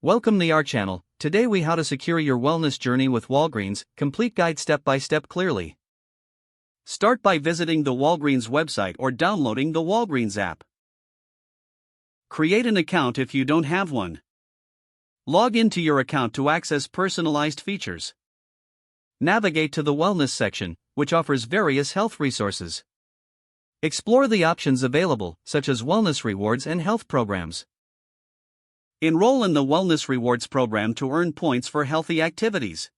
Welcome to our channel. Today we how to secure your wellness journey with Walgreens, complete guide step by step clearly. Start by visiting the Walgreens website or downloading the Walgreens app. Create an account if you don't have one. Log into your account to access personalized features. Navigate to the wellness section, which offers various health resources. Explore the options available, such as wellness rewards and health programs. Enroll in the Wellness Rewards program to earn points for healthy activities.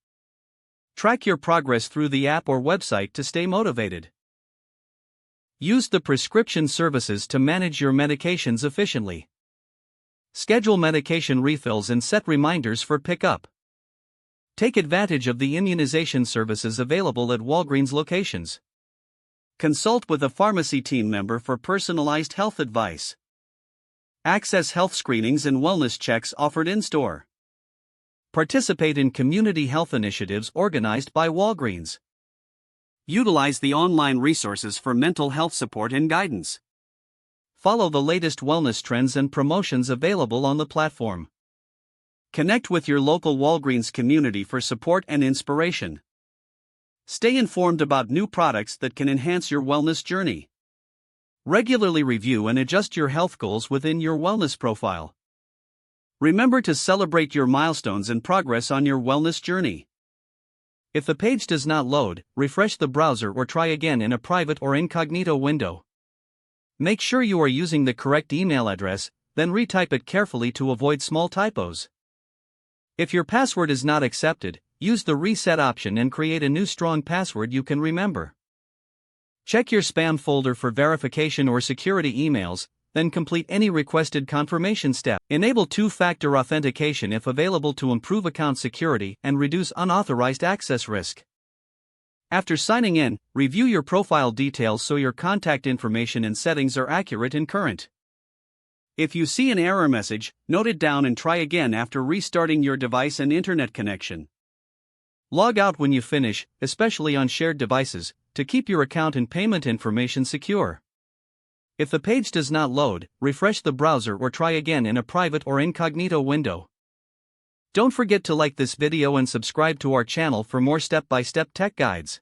Track your progress through the app or website to stay motivated. Use the prescription services to manage your medications efficiently. Schedule medication refills and set reminders for pickup. Take advantage of the immunization services available at Walgreens locations. Consult with a pharmacy team member for personalized health advice. Access health screenings and wellness checks offered in-store. Participate in community health initiatives organized by Walgreens. Utilize the online resources for mental health support and guidance. Follow the latest wellness trends and promotions available on the platform. Connect with your local Walgreens community for support and inspiration. Stay informed about new products that can enhance your wellness journey. Regularly review and adjust your health goals within your wellness profile. Remember to celebrate your milestones and progress on your wellness journey. If the page does not load, refresh the browser or try again in a private or incognito window. Make sure you are using the correct email address, then retype it carefully to avoid small typos. If your password is not accepted, use the reset option and create a new strong password you can remember. Check your spam folder for verification or security emails, then complete any requested confirmation step. Enable two-factor authentication if available to improve account security and reduce unauthorized access risk. After signing in, review your profile details so your contact information and settings are accurate and current. If you see an error message, note it down and try again after restarting your device and internet connection. Log out when you finish, especially on shared devices, to keep your account and payment information secure. If the page does not load, refresh the browser or try again in a private or incognito window. Don't forget to like this video and subscribe to our channel for more step-by-step tech guides.